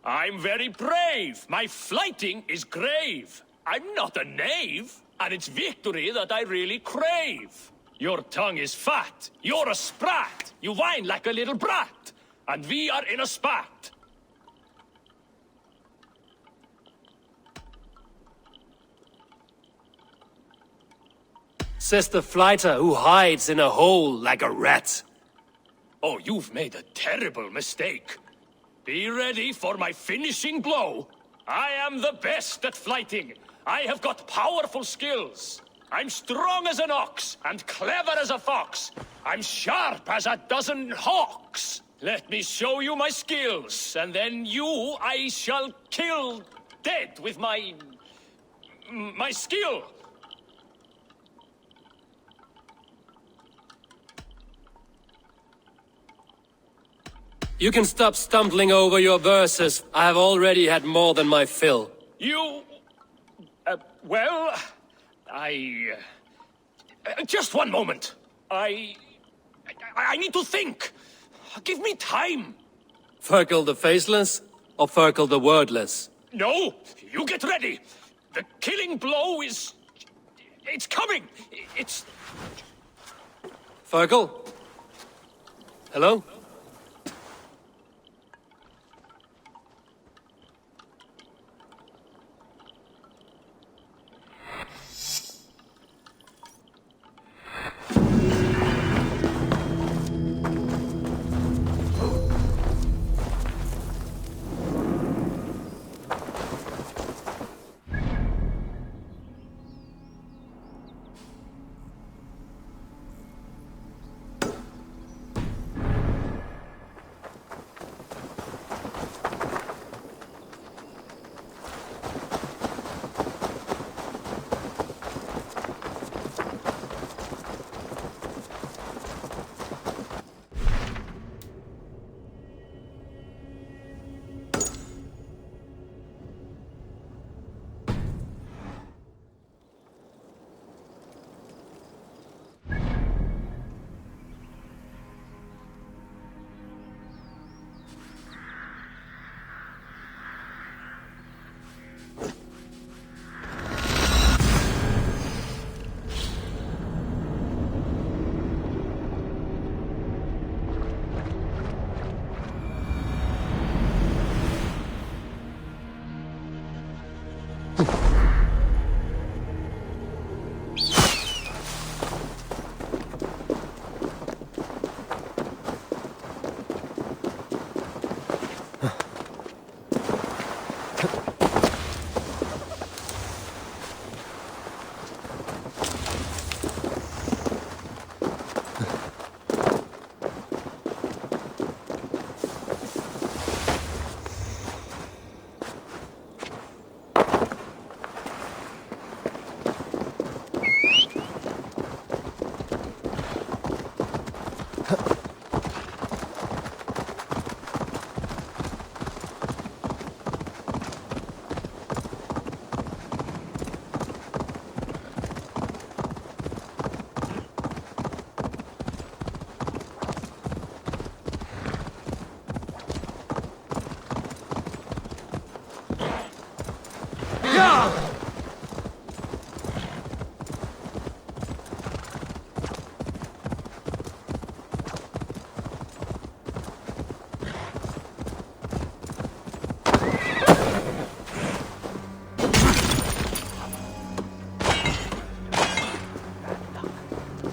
I'm very brave. My flighting is grave. I'm not a knave, and it's victory that I really crave. Your tongue is fat. You're a sprat. You whine like a little brat. And we are in a spat. Says the flighter who hides in a hole like a rat. Oh, you've made a terrible mistake. Be ready for my finishing blow. I am the best at flighting. I have got powerful skills. I'm strong as an ox and clever as a fox. I'm sharp as a dozen hawks. Let me show you my skills, and then you I shall kill dead with my skill. You can stop stumbling over your verses. I have already had more than my fill. You... well... just one moment. I need to think. Give me time. Fergal the Faceless? or Ferkel the Wordless? No! You get ready! The killing blow is... It's coming! It's... Ferkel? Hello?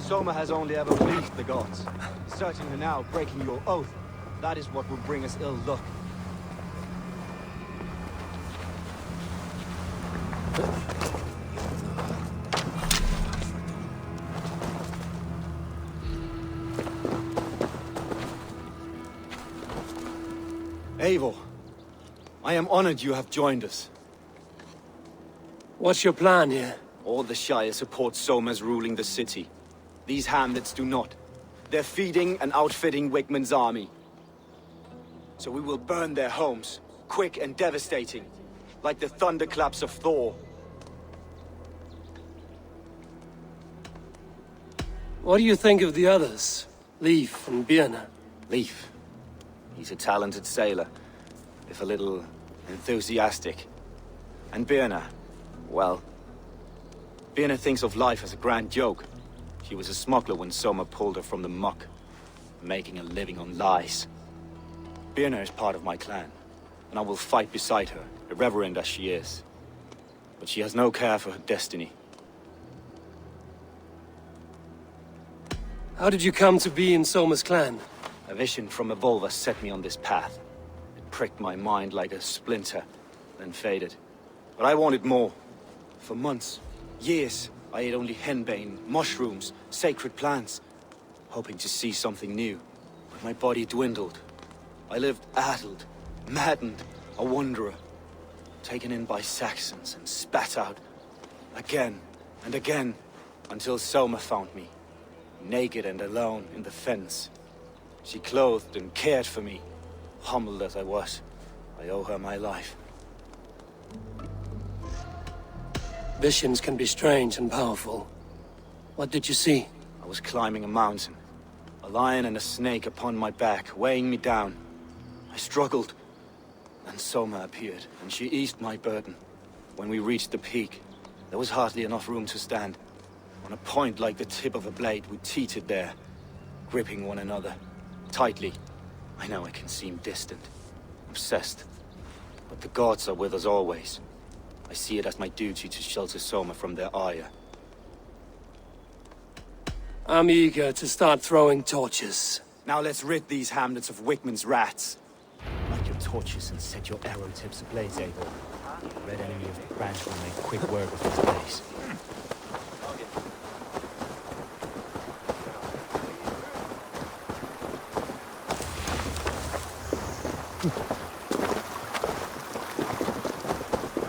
Soma has only ever pleased the gods. Certainly now, breaking your oath, that is what will bring us ill luck. Eivor, I am honored you have joined us. What's your plan here? All the Shire support Soma's ruling the city. These hamlets do not. They're feeding and outfitting Wigmund's army. So we will burn their homes, quick and devastating, like the thunderclaps of Thor. What do you think of the others? Leif and Birna? Leif. He's a talented sailor, if a little enthusiastic. And Birna, well... Birna thinks of life as a grand joke. She was a smuggler when Soma pulled her from the muck, making a living on lies. Birna is part of my clan, and I will fight beside her, irreverent as she is. But she has no care for her destiny. How did you come to be in Soma's clan? A vision from Evolva set me on this path. It pricked my mind like a splinter, then faded. But I wanted more. For months, years, I ate only henbane, mushrooms, sacred plants, hoping to see something new. But my body dwindled. I lived addled, maddened, a wanderer, taken in by Saxons and spat out again and again, until Soma found me, naked and alone in the fens. She clothed and cared for me, humbled as I was. I owe her my life. Visions can be strange and powerful. What did you see? I was climbing a mountain. A lion and a snake upon my back, weighing me down. I struggled. And Soma appeared, and she eased my burden. When we reached the peak, there was hardly enough room to stand. On a point like the tip of a blade, we teetered there, gripping one another, tightly. I know I can seem distant, obsessed, but the gods are with us always. I see it as my duty to shelter Soma from their ire. I'm eager to start throwing torches. Now let's rid these hamlets of Wigman's rats. Light your torches and set your arrow tips ablaze, Eivor. Red enemy of the branch will make quick work of this place.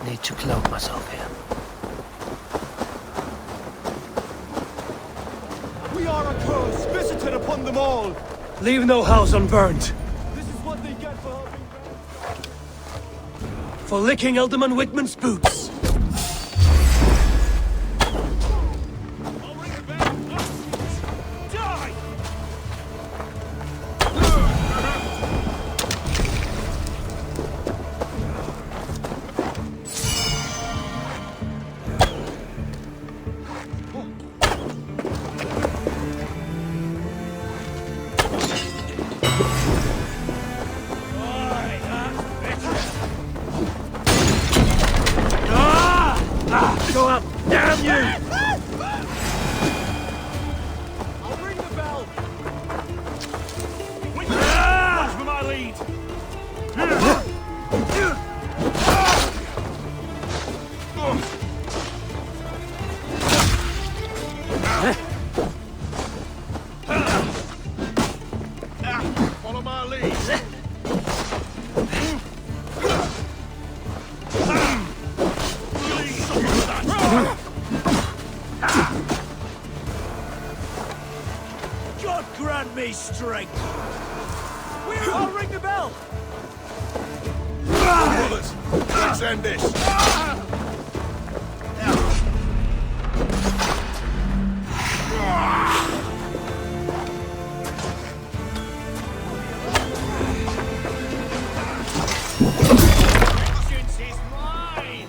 Need to cloak myself here. We are a curse visited upon them all! Leave no house unburned. This is what they get for helping For licking Alderman Wigman's boots. Go up! Damn you! I'll ring the bell! Watch for my lead! Follow my lead! God grant me strength! I'll ring the bell! Brothers, let's end this! Vengeance is mine!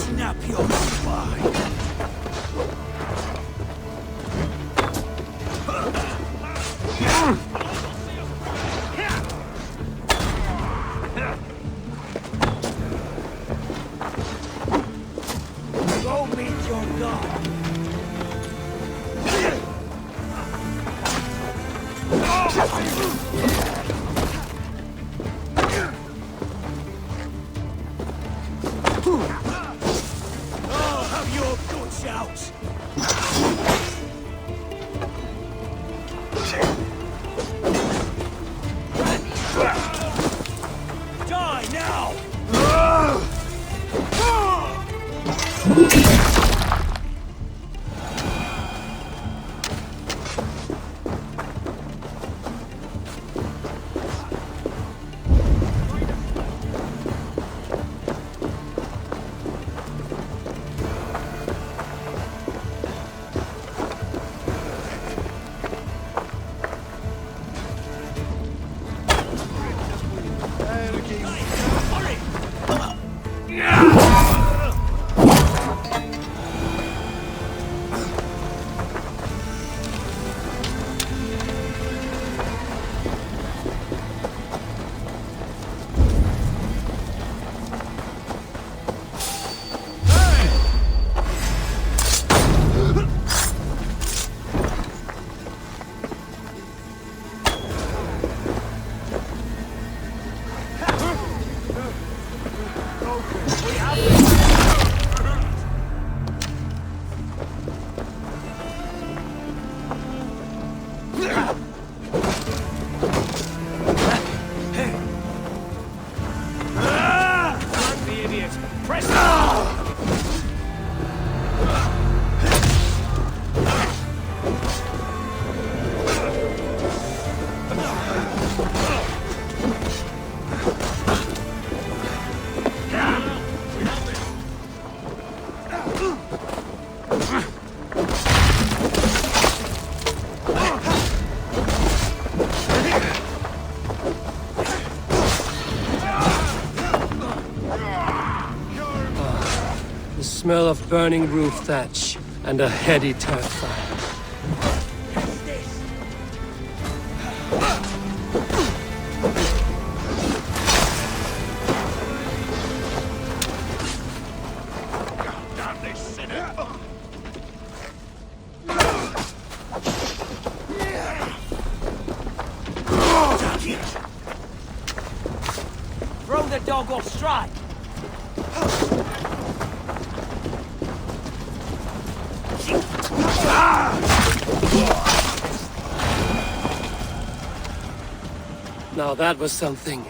Snap your spine! Go meet your god! I'll have your guts out! Die now! The smell of burning roof thatch and a heady turf fire. Throw the dog off stride! Now that was something.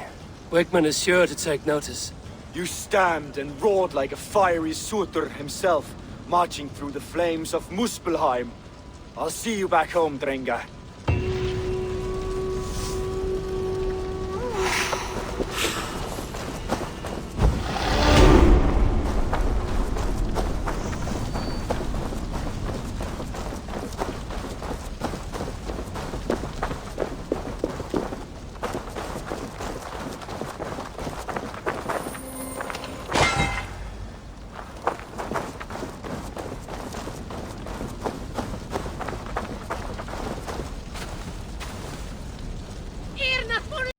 Wickman is sure to take notice. You stamped and roared like a fiery Surtur himself, marching through the flames of Muspelheim. I'll see you back home, Drenga.